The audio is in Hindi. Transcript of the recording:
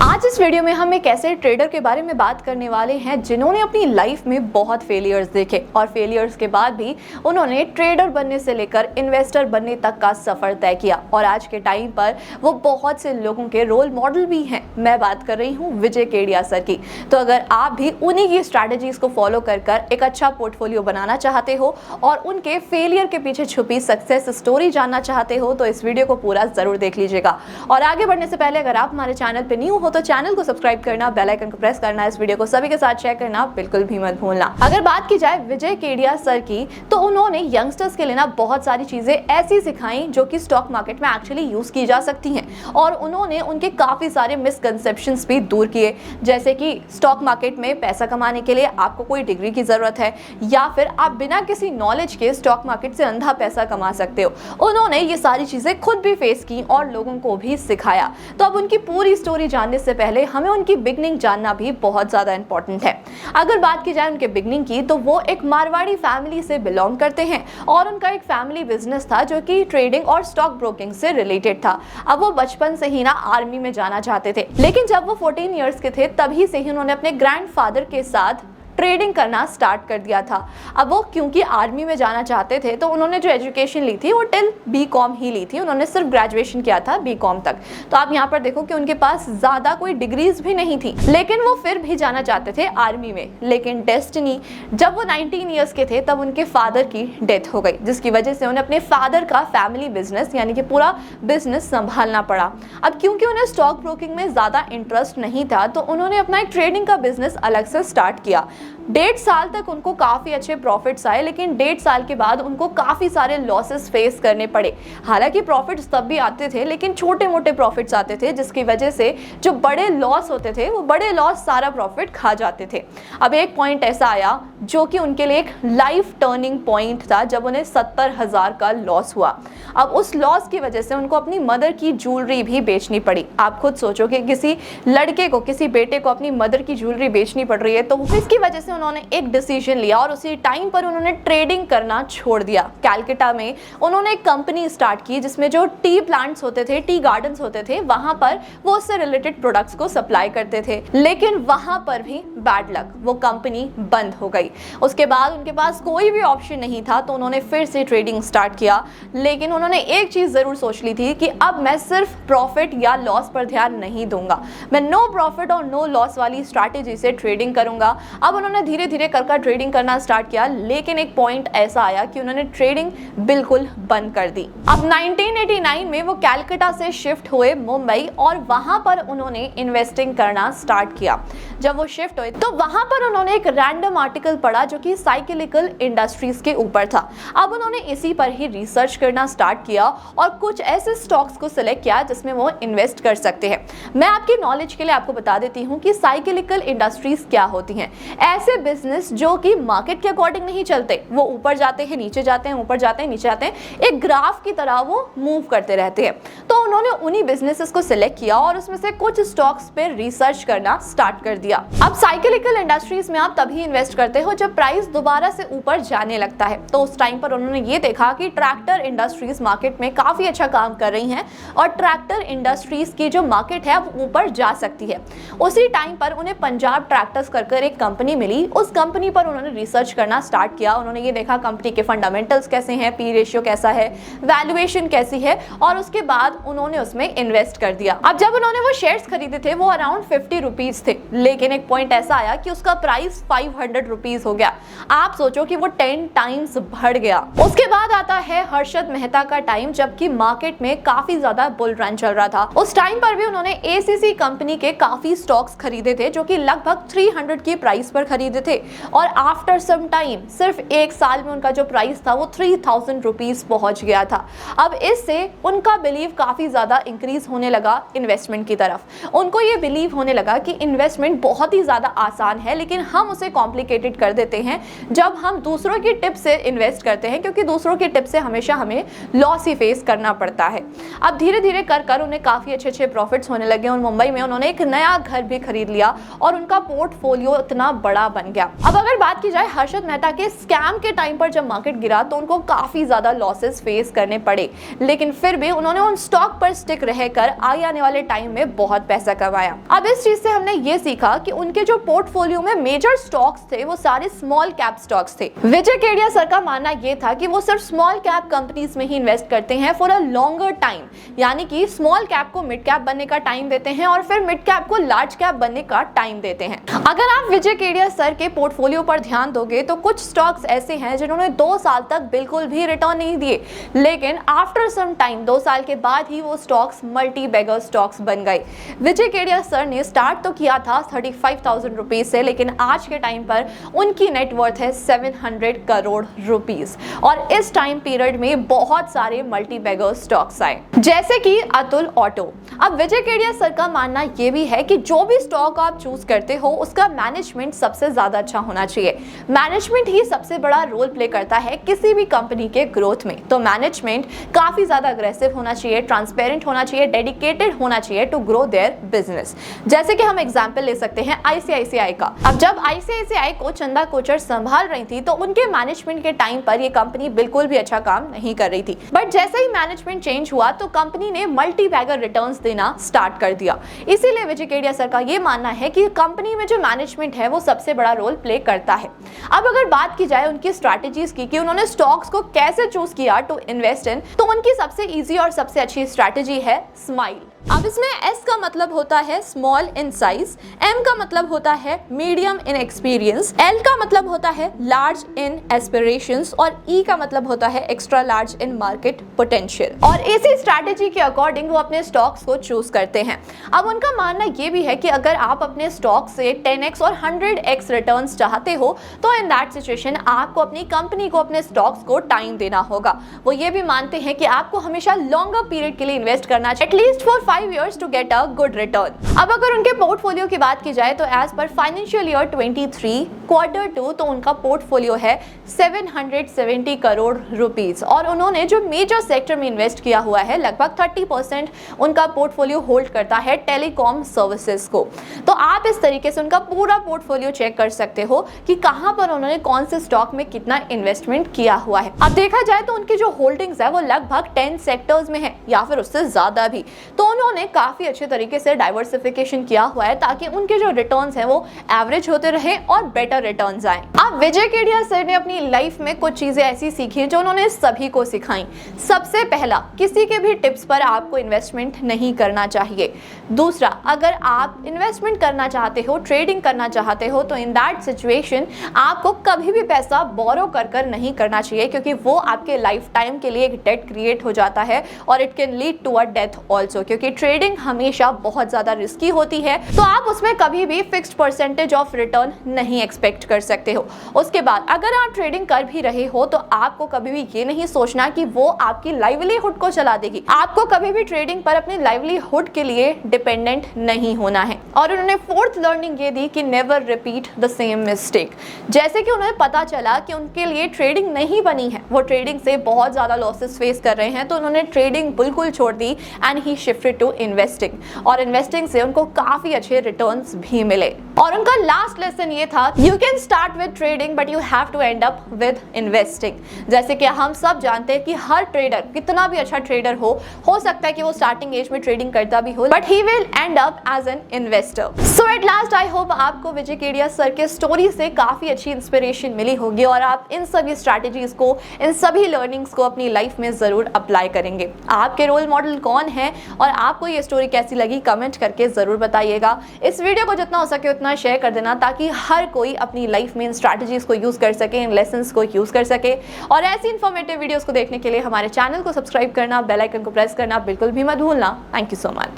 आज इस वीडियो में हम एक ऐसे ट्रेडर के बारे में बात करने वाले हैं जिन्होंने अपनी लाइफ में बहुत फेलियर्स देखे और फेलियर्स के बाद भी उन्होंने ट्रेडर बनने से लेकर इन्वेस्टर बनने तक का सफर तय किया और आज के टाइम पर वो बहुत से लोगों के रोल मॉडल भी हैं। मैं बात कर रही हूँ विजय केडिया सर की। तो अगर आप भी उन्हीं की स्ट्रैटेजीज को फॉलो कर एक अच्छा पोर्टफोलियो बनाना चाहते हो और उनके फेलियर के पीछे छुपी सक्सेस स्टोरी जानना चाहते हो तो इस वीडियो को पूरा जरूर देख लीजिएगा। और आगे बढ़ने से पहले अगर आप हमारे चैनल पर न्यू हो तो चैनल को सब्सक्राइब करना, बेल आइकन को प्रेस करना, इस वीडियो को सभी के साथ शेयर करना बिल्कुल भी मत भूलना। अगर बात की जाए विजय केडिया सर की तो उन्होंने यंगस्टर्स के लिए ना बहुत सारी चीजें ऐसी सिखाई जो कि स्टॉक मार्केट में एक्चुअली यूज की जा सकती हैं और उन्होंने उनके काफी सारे मिसकंसेप्शंस भी दूर किए, जैसे कि स्टॉक मार्केट में पैसा कमाने के लिए आपको कोई डिग्री की जरूरत है या फिर आप बिना किसी नॉलेज के स्टॉक मार्केट से अंधा पैसा कमा सकते हो। उन्होंने ये सारी चीजें खुद भी फेस की और लोगों को भी सिखाया। तो अब उनकी पूरी स्टोरी जानने से पहले हमें उनकी बिगनिंग जानना भी बहुत ज्यादा इंपॉर्टेंट है। अगर बात की जाए उनके बिगनिंग की तो वो एक मारवाड़ी फैमिली से बिलोंग करते हैं और उनका एक फैमिली बिजनेस था जो कि ट्रेडिंग और स्टॉक ब्रोकिंग से रिलेटेड था। अब वो बचपन से ही ना आर्मी में जाना चाहते थे, लेकिन जब वो 14 इयर्स के थे तभी से ही उन्होंने अपने ग्रैंडफादर के साथ ट्रेडिंग करना स्टार्ट कर दिया था। अब वो क्योंकि आर्मी में जाना चाहते थे तो उन्होंने जो एजुकेशन ली थी वो टिल बीकॉम ही ली थी, उन्होंने सिर्फ ग्रेजुएशन किया था बीकॉम तक। तो आप यहाँ पर देखो कि उनके पास ज्यादा कोई डिग्रीज भी नहीं थी, लेकिन वो फिर भी जाना चाहते थे आर्मी में। लेकिन डेस्टिनी, जब वो 19 ईयर्स के थे तब उनके फादर की डेथ हो गई, जिसकी वजह से उन्हें अपने फादर का फैमिली बिजनेस यानी कि पूरा बिजनेस संभालना पड़ा। अब क्योंकि उन्हें स्टॉक ब्रोकिंग में ज्यादा इंटरेस्ट नहीं था तो उन्होंने अपना एक ट्रेडिंग का बिजनेस अलग से स्टार्ट किया। 1.5 साल तक उनको काफी अच्छे प्रॉफिट्स आए, लेकिन 1.5 साल के बाद उनको काफी सारे लॉसेस फेस करने पड़े। हालांकि प्रॉफिट्स तब भी आते थे लेकिन छोटे मोटे प्रॉफिट्स आते थे, जिसकी वजह से जो बड़े लॉस होते थे वो बड़े लॉस सारा प्रॉफिट खा जाते थे। अब एक पॉइंट ऐसा आया जो कि उनके लिए एक लाइफ टर्निंग पॉइंट था जब उन्हें 70,000 का लॉस हुआ। अब उस लॉस की वजह से उनको अपनी मदर की ज्वेलरी भी बेचनी पड़ी। आप खुद सोचो कि किसी लड़के को, किसी बेटे को अपनी मदर की ज्वेलरी बेचनी पड़ रही है, तो इसकी वजह से उन्होंने एक डिसीजन लिया और उसी टाइम पर उन्होंने ट्रेडिंग करना छोड़ दिया। कैलकाटा में उन्होंने एक कंपनी स्टार्ट की जिसमें जो टी प्लांट्स होते थे, टी गार्डन्स होते थे, वहां पर वो उससे रिलेटेड प्रोडक्ट्स को सप्लाई करते थे। लेकिन वहां पर भी बैड लक, वो कंपनी बंद हो गई। उसके बाद उनके पास कोई भी ऑप्शन नहीं था तो उन्होंने फिर से ट्रेडिंग स्टार्ट किया। लेकिन उन्होंने एक चीज जरूर सोच ली थी कि अब मैं सिर्फ प्रॉफिट या लॉस पर ध्यान नहीं दूंगा, मैं नो प्रॉफिट और नो लॉस वाली स्ट्रैटेजी से ट्रेडिंग करूंगा। अब उन्होंने धीरे धीरे कर ट्रेडिंग करना स्टार्ट किया, लेकिन एक पॉइंट ऐसा आया कि उन्होंने ट्रेडिंग बिल्कुल बंद कर दी। अब 1989 में वो कैलकाटा से शिफ्ट हुए मुंबई और वहां पर उन्होंने इन्वेस्टिंग करना स्टार्ट किया। जब वो शिफ्ट हुए तो वहां पर उन्होंने एक रैंडम आर्टिकल पढ़ा जो कि साइक्लिकल इंडस्ट्रीज के ऊपर था। अब उन्होंने इसी पर ही रिसर्च करना स्टार्ट किया और कुछ ऐसे स्टॉक्स को सिलेक्ट किया जिसमें वो इन्वेस्ट कर सकते हैं। मैं आपकी नॉलेज के लिए आपको बता देती हूँ कि साइक्लिकल इंडस्ट्रीज क्या होती हैं। ऐसे बिजनेस जो कि मार्केट के अकॉर्डिंग नहीं चलते, वो ऊपर जाते हैं, नीचे जाते हैं, ऊपर जाते हैं, नीचे जाते हैं, एक ग्राफ की तरह वो मूव करते रहते हैं। तो उन्होंने उन्हीं बिजनेसेस को सिलेक्ट किया और उसमें से कुछ स्टॉक्स पे रिसर्च करना स्टार्ट कर दिया। अब साइक्लिकल इंडस्ट्रीज में आप तभी इन्वेस्ट करते हो जब प्राइस दोबारा से ऊपर जाने लगता है। तो उस टाइम पर उन्होंने ये देखा कि ट्रैक्टर इंडस्ट्रीज मार्केट में काफी अच्छा काम कर रही हैं और ट्रैक्टर इंडस्ट्रीज की जो मार्केट है वो ऊपर जा सकती है। उसी टाइम पर उन्हें पंजाब ट्रैक्टर्स कर एक कंपनी मिली। उस कंपनी पर उन्होंने रिसर्च करना स्टार्ट किया। उन्होंने ये देखा कंपनी के फंडामेंटल्स कैसे हैं, पी रेशियो कैसा है, वैल्यूएशन कैसी है, और उसके बाद उन्होंने उसमें इन्वेस्ट कर दिया। अब जब उन्होंने वो शेयर्स खरीदे थे वो अराउंड 50 रुपीज थे, लेकिन एक पॉइंट ऐसा आया कि उसका प्राइस 500 रुपीज हो गया। आप सोचो कि वो 10 टाइम्स बढ़ गया। उसके बाद आता है हर्षद मेहता का टाइम, जबकि मार्केट में काफी ज्यादा बुल रन चल रहा था। उस टाइम पर भी उन्होंने एसीसी कंपनी के काफी स्टॉक्स खरीदे थे जो कि लगभग 300 की प्राइस पर खरीदे थे और आफ्टर सम टाइम, सिर्फ एक साल में उनका जो प्राइस था वो 3000 रुपीज पहुंच गया था। अब इससे उनका बिलीव काफी ज्यादा इंक्रीज होने लगा इन्वेस्टमेंट की तरफ। उनको ये बिलीव होने लगा कि इन्वेस्टमेंट बहुत ही ज्यादा आसान है, लेकिन हम उसे कॉम्प्लिकेटेड कर देते हैं जब हम दूसरों की टिप से इन्वेस्ट करते हैं, क्योंकि दूसरों की टिप से हमेशा हमें लॉस ही फेस करना पड़ता है। अब धीरे धीरे कर उन्हें काफी अच्छे प्रॉफिट्स होने लगे और मुंबई में उन्होंने एक नया घर भी खरीद लिया और उनका पोर्टफोलियो इतना बड़ा बड़ा बन गया। अब अगर बात की जाए हर्षद मेहता के स्कैम के टाइम पर, जब मार्केट गिरा तो उनको काफी ज्यादा लॉसेस फेस करने पड़े, लेकिन फिर भी उन्होंने उन स्टॉक पर स्टिक रहकर आने वाले टाइम में बहुत पैसा कमाया। अब इस चीज से हमने ये सीखा कि उनके जो पोर्टफोलियो में मेजर स्टॉक्स थे वो सारे स्मॉल कैप स्टॉक्स थे। विजय केडिया सर का मानना ये था कि वो सिर्फ स्मॉल कैप कंपनीज में ही इन्वेस्ट करते हैं फॉर अ लॉन्गर टाइम, यानी कि स्मॉल कैप को मिड कैप बनने का टाइम देते हैं और फिर मिड कैप को लार्ज कैप बनने का टाइम देते हैं। अगर आप विजय केडिया सर के पोर्टफोलियो पर ध्यान दोगे तो कुछ स्टॉक्स ऐसे हैं जिन्होंने 2 साल तक बिल्कुल भी रिटर्न नहीं दिए, लेकिन आफ्टर सम टाइम 2 साल के बाद ही वो स्टॉक्स मल्टी बैगर स्टॉक्स बन गए। विजय केडिया सर ने स्टार्ट तो किया था 35,000 रुपीज से, लेकिन आज के टाइम पर उनकी नेटवर्थ है 700 करोड़ रुपीस, और इस टाइम पीरियड में बहुत सारे मल्टी बैगर स्टॉक्स आए, जैसे कि अतुल ऑटो। अब विजय केडिया सर का मानना यह भी है कि जो भी स्टॉक आप चूज करते हो उसका मैनेजमेंट सबसे ज्यादा अच्छा होना चाहिए। मैनेजमेंट ही सबसे बड़ा रोल प्ले करता है किसी भी कंपनी के ग्रोथ में। तो मैनेजमेंट काफी ज्यादा अग्रेसिव होना चाहिए, ट्रांसपेरेंट होना चाहिए, डेडिकेटेड होना चाहिए टू ग्रो देयर बिजनेस। जैसे कि हम एग्जांपल ले सकते हैं आईसीआईसीआई का। अब जब आईसीआईसीआई को चंदा कोचर संभाल रही थी तो उनके मैनेजमेंट के टाइम पर ये कंपनी बिल्कुल भी अच्छा काम नहीं कर रही थी, बट जैसे ही मैनेजमेंट चेंज हुआ तो कंपनी ने मल्टी बैगर रिटर्न्स देना स्टार्ट कर दिया। इसीलिए विजय केडिया सर का ये मानना है कि कंपनी में जो मैनेजमेंट है वो सबसे बड़ा रोल प्ले करता है। अब अगर बात की जाए उनकी स्ट्रैटेजीज की कि उन्होंने स्टॉक्स को कैसे चूज किया टू इन्वेस्ट इन, तो उनकी सबसे इजी और सबसे अच्छी स्ट्रैटेजी है स्माइल। अब इसमें S का मतलब होता है स्मॉल इन साइज, M का मतलब होता है मीडियम इन एक्सपीरियंस, L का मतलब होता है लार्ज इन एस्पिरेशंस और E का मतलब होता है extra large in market potential. और इसी स्ट्रैटेजी के अकॉर्डिंग वो अपने स्टॉक्स को चूज करते हैं। अब उनका मानना ये भी है कि अगर आप अपने स्टॉक से 10x और 100x रिटर्न्स चाहते हो तो इन दैट सिचुएशन आपको अपनी कंपनी को, अपने स्टॉक्स को टाइम देना होगा। वो ये भी मानते हैं कि आपको हमेशा लॉन्गर पीरियड के लिए इन्वेस्ट करना चाहिए, at least for 5 years to get a good return। अब अगर उनके पोर्टफोलियो की बात की जाए तो as per financial year 23 quarter 2 तो उनका पोर्टफोलियो है 770 करोड़ रुपीस, और उन्होंने जो मेजर सेक्टर में इन्वेस्ट किया हुआ है लगभग 30% उनका पोर्टफोलियो होल्ड करता है टेलीकॉम सर्विसेज को। तो आप इस तरीके से उनका पूरा पोर्टफोलियो चेक कर सकते हो कि कहां पर उन्होंने कौन से स्टॉक में कितना इन्वेस्टमेंट किया हुआ है। अब देखा जाए तो उनकी जो होल्डिंग्स है वो लगभग 10 सेक्टर्स में है या फिर उससे ज्यादा भी। तो उन्होंने काफी अच्छे तरीके से डाइवर्सिफिकेशन किया हुआ है ताकि उनके जो रिटर्न्स हैं वो एवरेज होते रहे और बेटर रिटर्न्स आए। अब विजय केडिया सर ने अपनी लाइफ में कुछ चीजें ऐसी सीखी जो उन्होंने सभी को सिखाई। सबसे पहला, किसी के भी टिप्स पर आपको इन्वेस्टमेंट नहीं करना चाहिए। दूसरा, अगर आप इन्वेस्टमेंट करना चाहते हो, ट्रेडिंग करना चाहते हो, तो इन दैट सिचुएशन आपको कभी भी पैसा बोरो कर नहीं करना चाहिए, क्योंकि वो आपके लाइफ टाइम के लिए एक डेट क्रिएट हो जाता है और it can lead to a death also, क्योंकि ट्रेडिंग हमेशा बहुत ज्यादा रिस्की होती है। तो आप उसमें कभी भी फिक्स्ड परसेंटेज ऑफ रिटर्न नहीं एक्सपेक्ट कर सकते हो। उसके बाद अगर आप ट्रेडिंग कर भी रहे हो तो आपको कभी भी ये नहीं सोचना कि वो आपकी लाइवलीहुड को चला देगी। आपको कभी भी ट्रेडिंग पर अपने लाइवलीहुड के लिए डिपेंडेंट नहीं होना है। और उन्होंने फोर्थ लर्निंग ये दी कि never repeat the same mistake. जैसे कि उन्हें पता चला कि उनके लिए ट्रेडिंग नहीं बनी है, वो ट्रेडिंग से बहुत ज्यादा लॉसेस फेस कर रहे हैं, तो उन्होंने ट्रेडिंग बिल्कुल छोड़ दी and he shifted to investing. और इन्वेस्टिंग से उनको काफी अच्छे रिटर्न्स भी मिले। और उनका लास्ट लेसन ये था, you can start with trading but you have to end up with investing. जैसे कि हम सब जानते हैं कि हर ट्रेडर, कितना भी अच्छा ट्रेडर हो सकता है कि वो स्टार्टिंग एज में ट्रेडिंग करता भी हो, but he will end up as an investor. So at last I hope आपको विजय केडिया सर के स्टोरी से काफी अच्छी इंस्पिरेशन मिली होगी और आप इन सभी स्ट्रैटेजीज को, इन सभी लर्निंग्स को अपनी लाइफ में जरूर अप्लाई करेंगे। आपके रोल मॉडल कौन है और आपको ये स्टोरी कैसी लगी, कमेंट करके जरूर बताइएगा। इस वीडियो को जितना हो सके उतना शेयर कर देना ताकि हर कोई अपनी लाइफ में इन स्ट्रैटेजीज को यूज कर सके, इन लेसन्स को यूज कर सके। और ऐसी इंफॉर्मेटिव वीडियोस को देखने के लिए हमारे चैनल को सब्सक्राइब करना, बेल आइकन को प्रेस करना बिल्कुल भी मत भूलना। Thank you so much.